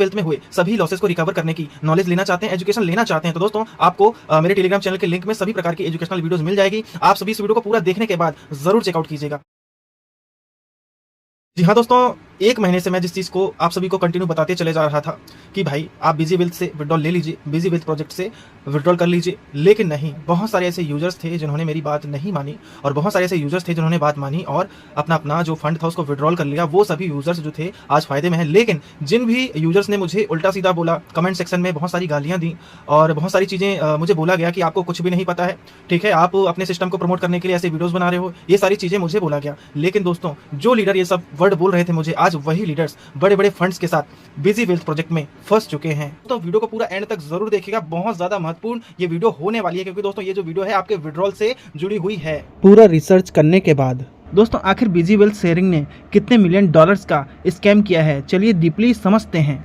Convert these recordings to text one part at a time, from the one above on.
Twelfth में हुए सभी लॉसेस को रिकवर करने की नॉलेज लेना चाहते हैं, एजुकेशन लेना चाहते हैं, तो दोस्तों आपको मेरे टेलीग्राम चैनल के लिंक में सभी प्रकार की एजुकेशनल वीडियोस मिल जाएगी। आप सभी इस वीडियो को पूरा देखने के बाद जरूर चेकआउट कीजिएगा। जी हाँ दोस्तों, एक महीने से मैं जिस चीज़ को आप सभी को कंटिन्यू बताते चले जा रहा था कि भाई आप बिजी वेल्थ से विड्रॉल ले लीजिए, बिजी वेल्थ प्रोजेक्ट से विड्रॉल कर लीजिए, लेकिन नहीं, बहुत सारे ऐसे यूजर्स थे जिन्होंने मेरी बात नहीं मानी और बहुत सारे ऐसे यूजर्स थे जिन्होंने बात मानी और अपना जो फंड था उसको विड्रॉल कर लिया। वो सभी यूजर्स जो थे आज फायदे में हैं, लेकिन जिन भी यूजर्स ने मुझे उल्टा सीधा बोला, कमेंट सेक्शन में बहुत सारी गालियाँ दी और बहुत सारी चीज़ें मुझे बोला गया कि आपको कुछ भी नहीं पता है, ठीक है, आप अपने सिस्टम को प्रमोट करने के लिए ऐसे वीडियोज़ बना रहे हो, ये सारी चीज़ें मुझे बोला गया। लेकिन दोस्तों, जो लीडर ये सब वर्ड बोल रहे थे मुझे, आज वही लीडर्स बड़े बड़े फंड्स के साथ बिजी वेल्थ प्रोजेक्ट में फंस चुके हैं। तो वीडियो को पूरा एंड तक जरूर देखिएगा, बहुत ज्यादा महत्वपूर्ण ये वीडियो होने वाली है, क्योंकि दोस्तों ये जो वीडियो है आपके विड्रॉल से जुड़ी हुई है। पूरा रिसर्च करने के बाद दोस्तों आखिर बिजी वेल्थ शेयरिंग ने कितने मिलियन डॉलर्स का स्कैम किया है, चलिए डीपली समझते हैं।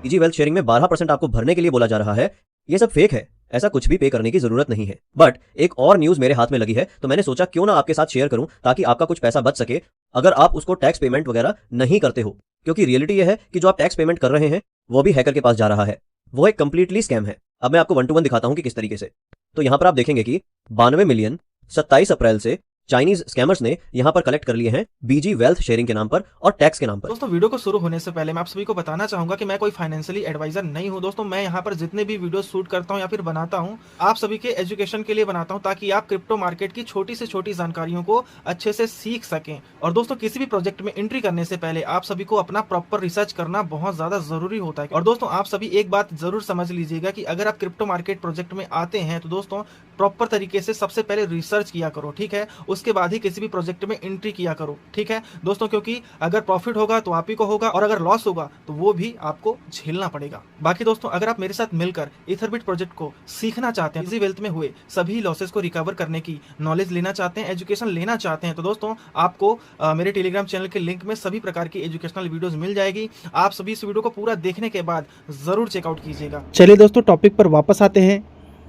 बिजी वेल्थ शेयरिंग में 12% आपको भरने के लिए बोला जा रहा है, ये सब फेक है, ऐसा कुछ भी पे करने की जरूरत नहीं है। बट एक और न्यूज मेरे हाथ में लगी है, तो मैंने सोचा क्यों ना आपके साथ शेयर करूं ताकि आपका कुछ पैसा बच सके अगर आप उसको टैक्स पेमेंट वगैरह नहीं करते हो। क्योंकि रियलिटी ये है कि जो आप टैक्स पेमेंट कर रहे हैं वो भी हैकर के पास जा रहा है, वो एक कंप्लीटली स्कैम है। अब मैं आपको 1 to 1 दिखाता हूं कि किस तरीके से। तो यहां पर आप देखेंगे कि 92 मिलियन 27 अप्रैल से चाइनीज स्कैमर्स ने यहां पर कलेक्ट कर लिए हैं बीजी वेल्थ शेयरिंग के नाम पर और टैक्स के नाम पर। दोस्तों वीडियो को शुरू होने से पहले मैं आप सभी को बताना चाहूंगा कि मैं कोई फाइनेंशियली एडवाइजर नहीं हूं। दोस्तों मैं यहां पर जितने भी वीडियो शूट करता हूं या फिर बनाता हूं, आप सभी के एजुकेशन के लिए बनाता हूं, ताकि आप क्रिप्टो मार्केट की छोटी से छोटी जानकारियों को अच्छे से सीख सकें। और दोस्तों किसी भी प्रोजेक्ट में एंट्री करने से पहले आप सभी को अपना प्रॉपर रिसर्च करना बहुत ज्यादा जरूरी होता है। और दोस्तों आप सभी एक बात जरूर समझ लीजिएगा कि अगर आप क्रिप्टो मार्केट प्रोजेक्ट में आते हैं तो दोस्तों प्रॉपर तरीके से सबसे पहले रिसर्च किया करो, ठीक है, उसके बाद ही किसी भी प्रोजेक्ट में एंट्री किया करो, ठीक है दोस्तों, क्योंकि अगर प्रॉफिट होगा तो आप ही को होगा और अगर लॉस होगा तो वो भी आपको झेलना पड़ेगा। बाकी दोस्तों अगर आप मेरे साथ मिलकर इथरबिट प्रोजेक्ट को सीखना चाहते हैं, बिजी वेल्थ में हुए सभी लॉसेस को रिकवर करने की नॉलेज लेना चाहते हैं, एजुकेशन लेना चाहते हैं, तो दोस्तों आपको मेरे टेलीग्राम चैनल के लिंक में सभी प्रकार की एजुकेशनल वीडियोस मिल जाएगी। आप सभी इस वीडियो को पूरा देखने के बाद जरूर चेकआउट कीजिएगा। चलिए दोस्तों टॉपिक पर वापस आते हैं।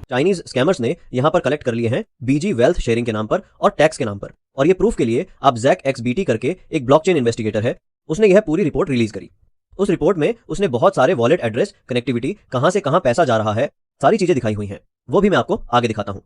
चाइनीज स्कैमर्स ने यहां पर कलेक्ट कर लिए हैं बीजी वेल्थ शेयरिंग के नाम पर और टैक्स के नाम पर। और ये प्रूफ के लिए आप जैक XBT करके एक ब्लॉकचेन इन्वेस्टिगेटर है, उसने यह पूरी रिपोर्ट रिलीज करी। उस रिपोर्ट में उसने बहुत सारे वॉलेट एड्रेस, कनेक्टिविटी, कहां से कहां पैसा जा रहा है, सारी चीजें दिखाई हुई हैं। वो भी मैं आपको आगे दिखाता हूं।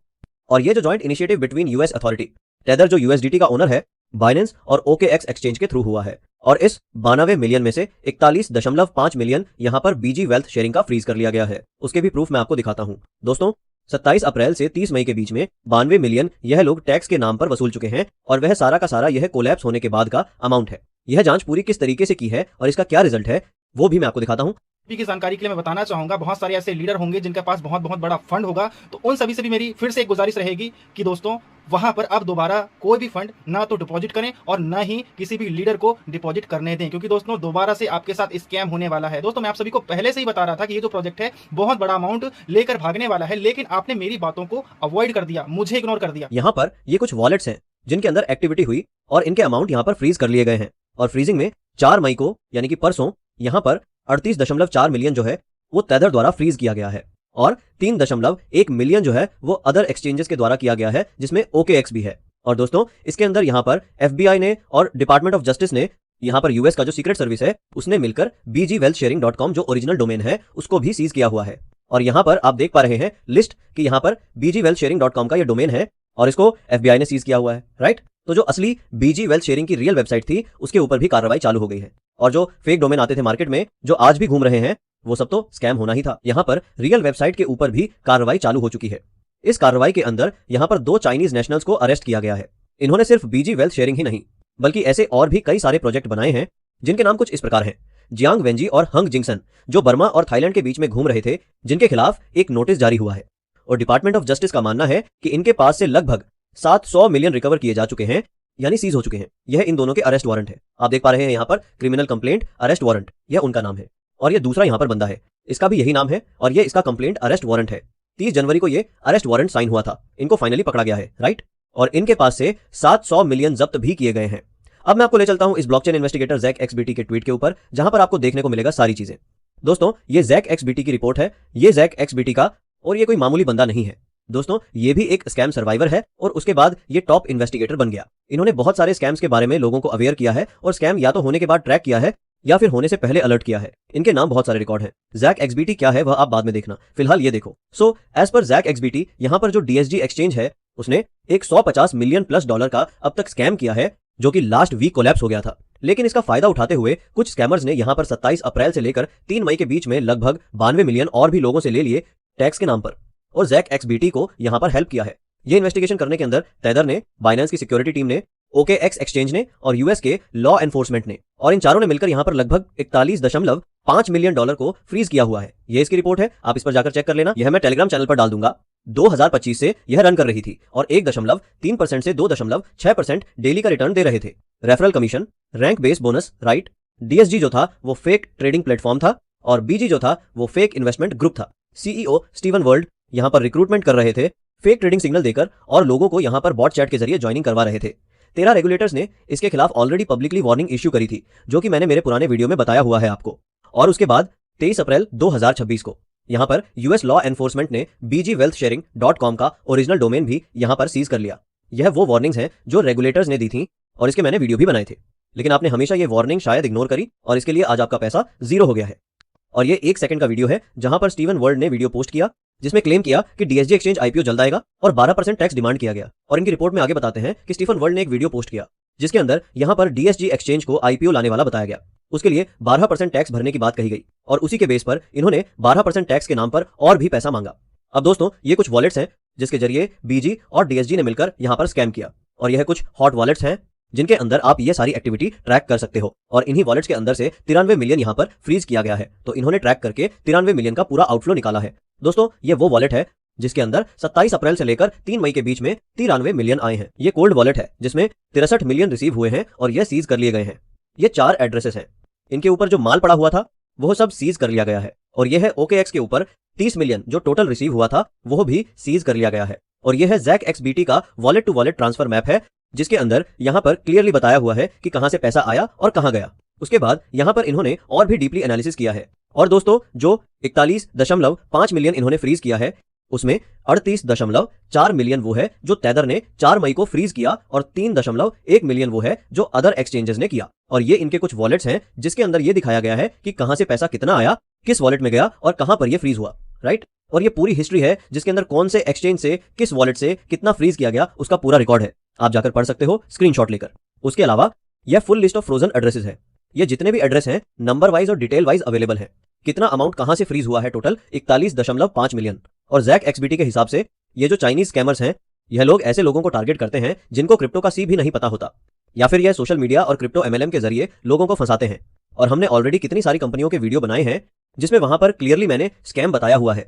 और ये जो joint initiative between US authority, tether जो USDT का ओनर है, बाइनेंस और OKX एक्सचेंज के थ्रू हुआ है। और इस 92 मिलियन में से 41.5 मिलियन यहां पर बीजी वेल्थ शेयरिंग का फ्रीज कर लिया गया है। उसके भी प्रूफ मैं आपको दिखाता हूं। दोस्तों 27 अप्रैल से 30 मई के बीच में 92 मिलियन यह लोग टैक्स के नाम पर वसूल चुके हैं और वह सारा का सारा यह कोलैप्स होने के बाद का अमाउंट है। यह जांच पूरी किस तरीके से की है और इसका क्या रिजल्ट है वो भी मैं आपको दिखाता हूं। की जानकारी के लिए मैं बताना चाहूंगा, बहुत सारे ऐसे लीडर होंगे जिनके पास बहुत बहुत बड़ा फंड होगा, तो उन सभी से भी मेरी फिर से एक गुजारिश रहेगी कि दोस्तों वहां पर अब दोबारा कोई भी फंड ना तो डिपॉजिट करें और ना ही किसी भी लीडर को डिपॉजिट करने दें, क्योंकि दोस्तों दोबारा से आपके साथ स्कैम होने वाला है। दोस्तों मैं आप सभी को पहले से ही बता रहा था कि ये जो प्रोजेक्ट है बहुत बड़ा अमाउंट लेकर भागने वाला है, लेकिन आपने मेरी बातों को अवॉइड कर दिया, मुझे इग्नोर कर दिया। यहाँ पर ये कुछ वॉलेट्स हैं जिनके अंदर एक्टिविटी हुई और इनके अमाउंट यहाँ पर फ्रीज कर लिए गए हैं। और फ्रीजिंग में 4 मई को यानी कि परसों यहाँ पर 38.4 मिलियन जो है वो टेदर द्वारा फ्रीज किया गया है और 3.1 मिलियन जो है वो अदर एक्सचेंजेस के द्वारा किया गया है, जिसमें OKX भी है। और दोस्तों इसके अंदर यहाँ पर FBI ने और डिपार्टमेंट ऑफ जस्टिस ने, यहाँ पर US का जो सीक्रेट सर्विस है उसने मिलकर bgwealthsharing.com जो ओरिजिनल डोमेन है उसको भी सीज किया हुआ है। और यहाँ पर आप देख पा रहे हैं लिस्ट कि यहाँ पर bgwealthsharing.com का ये डोमेन है और इसको FBI ने सीज किया हुआ है, राइट। तो जो असली बीजी वेल्थ शेयरिंग की रियल वेबसाइट थी उसके ऊपर भी कार्रवाई चालू हो गई है। और जो फेक डोमेन आते थे मार्केट में जो आज भी घूम रहे हैं वो सब तो स्कैम होना ही था। यहाँ पर रियल वेबसाइट के ऊपर भी कार्रवाई चालू हो चुकी है। इस कार्रवाई के अंदर यहाँ पर 2 चाइनीज नेशनल्स को अरेस्ट किया गया है। इन्होंने सिर्फ बीजी वेल्थ शेयरिंग ही नहीं बल्कि ऐसे और भी कई सारे प्रोजेक्ट बनाए हैं जिनके नाम कुछ इस प्रकार हैं। जियांग वेंजी और हंग जिंगसन जो बर्मा और थाईलैंड के बीच में घूम रहे थे, जिनके खिलाफ एक नोटिस जारी हुआ है। और डिपार्टमेंट ऑफ जस्टिस का मानना है कि इनके पास से लगभग 700 मिलियन रिकवर किए जा चुके हैं, यानी सीज हो चुके हैं। यह इन दोनों के अरेस्ट वारंट है। आप देख पा रहे हैं यहाँ पर क्रिमिनल कंप्लेंट अरेस्ट वारंट, यह उनका नाम है। और ये दूसरा यहाँ पर बंदा है, इसका भी यही नाम है और ये इसका कंप्लेंट अरेस्ट वारंट है। 30 जनवरी को ये अरेस्ट वारंट साइन हुआ था, इनको फाइनली पकड़ा गया है, राइट। और इनके पास से 700 मिलियन जब्त भी किए गए हैं। अब मैं आपको ले चलता हूं इस ब्लॉकचेन इन्वेस्टिगेटर जैक XBT के ट्वीट के ऊपर, जहां पर आपको देखने को मिलेगा सारी चीजें। दोस्तों ये जैक XBT की रिपोर्ट है, ये जैक XBT का, और ये कोई मामूली बंदा नहीं है। दोस्तों ये भी एक स्कैम सर्वाइवर है और उसके बाद ये टॉप इन्वेस्टिगेटर बन गया। इन्होंने बहुत सारे स्कैम्स के बारे में लोगों को अवेयर किया है और स्कैम या तो होने के बाद ट्रैक किया है या फिर होने से पहले अलर्ट किया है। इनके नाम बहुत सारे रिकॉर्ड हैं। जैक एक्सबीटी क्या है वह आप बाद में देखना, फिलहाल ये देखो। सो एज पर जैक एक्सबीटी, यहाँ पर जो डीएसजी एक्सचेंज है उसने एक 150 मिलियन प्लस डॉलर का अब तक स्कैम किया है, जो कि लास्ट वीक कोलैप्स हो गया था। लेकिन इसका फायदा उठाते हुए कुछ स्कैमर्स ने यहाँ पर 27 अप्रैल से लेकर 3 मई के बीच में लगभग 92 मिलियन और भी लोगों से ले लिए टैक्स के नाम पर, और जैक एक्सबीटी को यहाँ पर हेल्प किया है। ये इन्वेस्टिगेशन करने के अंदर तेदर ने, बाइनेंस की सिक्योरिटी टीम ने, OKX एक्सचेंज ने और यूएस के लॉ एनफोर्समेंट ने, और इन चारों ने मिलकर यहाँ पर लगभग 41.5 मिलियन डॉलर को फ्रीज किया हुआ है। ये इसकी रिपोर्ट है, आप इस पर जाकर चेक कर लेना। यह मैं टेलीग्राम चैनल पर डाल दूंगा। 2025 से यह रन कर रही थी और 1.3% से 2.6% डेली का रिटर्न दे रहे थे। Referral commission, rank base bonus, right. DSG जो था वो फेक ट्रेडिंग प्लेटफॉर्म था और बीजी जो था वो फेक इन्वेस्टमेंट ग्रुप था। सीईओ स्टीवन वर्ल्ड यहाँ पर रिक्रूटमेंट कर रहे थे फेक ट्रेडिंग सिग्नल देकर और लोगों को यहाँ पर बॉट चैट के जरिए ज्वाइनिंग करवा रहे थे। 13 रेगुलेटर्स ने इसके खिलाफ ऑलरेडी पब्लिकली वार्निंग इश्यू करी थी, जो कि मैंने मेरे पुराने वीडियो में बताया हुआ है आपको। और उसके बाद 23 अप्रैल 2026 को यहाँ पर यूएस लॉ एनफोर्समेंट ने bgwealthsharing.com का ओरिजिनल डोमेन भी यहाँ पर सीज कर लिया। यह वो वार्निंग्स हैं जो रेगुलेटर्स ने दी थी और इसके मैंने वीडियो भी बनाए थे, लेकिन आपने हमेशा ये वार्निंग शायद इग्नोर करी और इसके लिए आज आपका पैसा 0 हो गया है। और ये 1 सेकंड का वीडियो है जहां पर स्टीवन वर्ल्ड ने वीडियो पोस्ट किया जिसमें क्लेम किया कि डीएसजी एक्सचेंज आईपीओ जल्द आएगा और 12% टैक्स डिमांड किया गया। और इनकी रिपोर्ट में आगे बताते हैं कि स्टीफन वर्ल्ड ने एक वीडियो पोस्ट किया जिसके अंदर यहां पर डीएसजी एक्सचेंज को आईपीओ लाने वाला बताया गया। उसके लिए 12% टैक्स भरने की बात कही गई और उसी के बेस पर इन्होंने 12% टैक्स के नाम पर और भी पैसा मांगा। अब दोस्तों, ये कुछ वॉलेट्स हैं जिसके जरिए बीजी और डीएसजी ने मिलकर यहां पर स्कैम किया, और यह कुछ हॉट वॉलेट्स हैं जिनके अंदर आप ये सारी एक्टिविटी ट्रैक कर सकते हो। और इन्हीं वॉलेट्स के अंदर से 93 मिलियन यहाँ पर फ्रीज किया गया है, तो इन्होंने ट्रैक करके 93 मिलियन का पूरा आउटफ्लो निकाला है। दोस्तों, ये वो वॉलेट है जिसके अंदर 27 अप्रैल से लेकर 3 मई के बीच में 93 मिलियन आए हैं। ये कोल्ड वॉलेट है जिसमें 63 मिलियन रिसीव हुए हैं और यह सीज कर लिए गए हैं। ये 4 एड्रेसेस हैं, इनके ऊपर जो माल पड़ा हुआ था वो सब सीज कर लिया गया है। और यह है OKX के ऊपर 30 मिलियन जो टोटल रिसीव हुआ था वो भी सीज कर लिया गया है। और यह है जैक एक्सबीटी का wallet to wallet transfer map है, जिसके अंदर यहाँ पर क्लियरली बताया हुआ है कि कहां से पैसा आया और कहां गया। उसके बाद यहाँ पर इन्होंने और भी डीपली एनालिसिस किया है। और दोस्तों, जो 41.5 मिलियन इन्होंने फ्रीज किया है उसमें 38.4 मिलियन वो है जो तेदर ने 4 मई को फ्रीज किया और 3.1 मिलियन वो है जो अदर एक्सचेंजेस ने किया। और ये इनके कुछ वॉलेट्स हैं जिसके अंदर ये दिखाया गया है कि कहां से पैसा कितना आया, किस वॉलेट में गया और कहां पर ये फ्रीज हुआ, राइट। और ये पूरी हिस्ट्री है जिसके अंदर कौन से एक्सचेंज से किस वॉलेट से कितना फ्रीज किया गया उसका पूरा रिकॉर्ड है। आप जाकर पढ़ सकते हो स्क्रीनशॉट लेकर। उसके अलावा यह full list of frozen addresses है। ये जितने भी एड्रेस हैं नंबर वाइज और डिटेल वाइज अवेलेबल है। कितना अमाउंट कहां से फ्रीज हुआ है, टोटल 41.5 मिलियन। और जैक एक्सबीटी के हिसाब से ये जो चाइनीज स्कैमर्स हैं, यह लोग ऐसे लोगों को टारगेट करते हैं जिनको क्रिप्टो का सी भी नहीं पता होता, या फिर यह सोशल मीडिया और क्रिप्टो MLM के जरिए लोगों को फंसाते हैं। और हमने ऑलरेडी कितनी सारी कंपनियों के वीडियो बनाए हैं जिसमें वहां पर क्लियरली मैंने स्कैम बताया हुआ है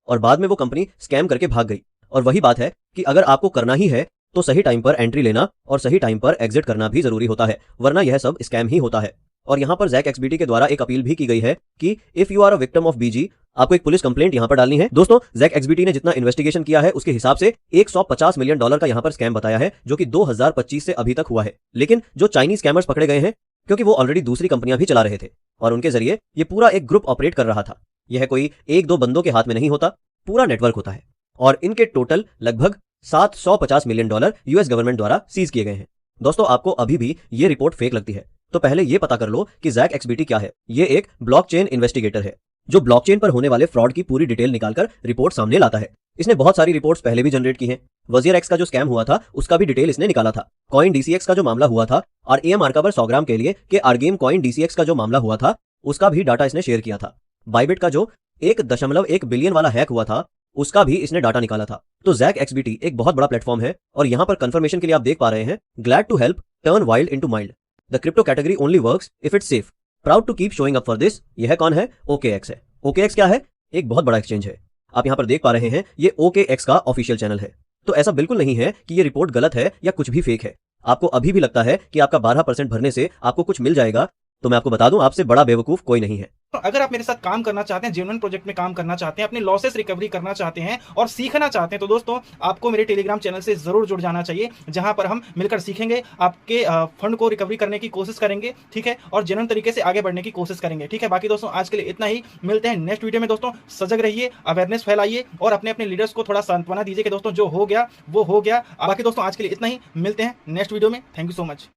और बाद में वो कंपनी स्कैम करके भाग गई। और वही बात है कि अगर आपको करना ही है तो सही टाइम पर एंट्री लेना और सही टाइम पर एग्जिट करना भी जरूरी होता है, वरना यह सब स्कैम ही होता है। और यहाँ पर जैक एक्सबीटी के द्वारा एक अपील भी की गई है कि if you are a victim of BG, आपको एक पुलिस कंप्लेंट यहाँ पर डालनी है। दोस्तों, जैक एक्सबीटी ने जितना इन्वेस्टिगेशन किया है उसके हिसाब से 150 मिलियन डॉलर का यहाँ पर स्कैम बताया है, जो कि 2025 से अभी तक हुआ है। लेकिन जो चाइनीज स्कैमर्स पकड़े गए हैं, क्योंकि वो ऑलरेडी दूसरी कंपनियां भी चला रहे थे और उनके जरिए ये पूरा एक ग्रुप ऑपरेट कर रहा था। यह कोई 1-2 बंदों के हाथ में नहीं होता, पूरा नेटवर्क होता है। और इनके टोटल लगभग 750 मिलियन डॉलर यूएस गवर्नमेंट द्वारा सीज किए गए हैं। दोस्तों, आपको अभी भी ये रिपोर्ट फेक लगती है तो पहले ये पता कर लो कि जैक एक्सबीटी क्या है। ये एक ब्लॉकचेन इन्वेस्टिगेटर है जो ब्लॉकचेन पर होने वाले फ्रॉड की पूरी डिटेल निकालकर रिपोर्ट सामने लाता है। इसने बहुत सारी रिपोर्ट्स पहले भी जनरेट की हैं। वजीर एक्स का जो स्कैम हुआ था उसका भी डिटेल इसने निकाला था। कॉइन DCX का जो मामला हुआ था और AM आर्कावर 100 ग्राम के लिए कि आर्गेम कॉइन DCX का जो मामला हुआ था उसका भी डाटा इसने शेयर किया था। बाइबिट का जो 1.1 बिलियन वाला हैक हुआ था उसका भी इसने डाटा निकाला था। तो जैक एक्सबीटी एक बहुत बड़ा प्लेटफॉर्म है और यहाँ पर कंफर्मेशन के लिए आप देख पा रहे हैं, glad to help turn wild into mild, the crypto category only works if it's safe, proud to keep showing up for this. यह कौन है? OKX है। OKX क्या है? एक बहुत बड़ा एक्सचेंज है। आप यहाँ पर देख पा रहे हैं ये OKX का ऑफिशियल चैनल है। तो ऐसा बिल्कुल नहीं है कि ये रिपोर्ट गलत है या कुछ भी फेक है। आपको अभी भी लगता है कि आपका 12% भरने से आपको कुछ मिल जाएगा, तो मैं आपको बता दूं, आपसे बड़ा बेवकूफ कोई नहीं है। तो अगर आप मेरे साथ काम करना चाहते हैं, जेन्युइन प्रोजेक्ट में काम करना चाहते हैं, अपने लॉसेस रिकवरी करना चाहते हैं और सीखना चाहते हैं, तो दोस्तों आपको मेरे टेलीग्राम चैनल से जरूर जुड़ जाना चाहिए, जहां पर हम मिलकर सीखेंगे, आपके फंड को रिकवरी करने की कोशिश करेंगे, ठीक है, और जेन्युइन तरीके से आगे बढ़ने की कोशिश करेंगे, ठीक है। बाकी दोस्तों आज के लिए इतना ही, मिलते हैं नेक्स्ट वीडियो में। दोस्तों सजग रहिए, अवेयरनेस फैलाइए और अपने अपने लीडर्स को थोड़ा सांत्वना दीजिए कि दोस्तों जो हो गया वो हो गया। बाकी दोस्तों आज के लिए इतना ही, मिलते हैं नेक्स्ट वीडियो में। Thank you so much.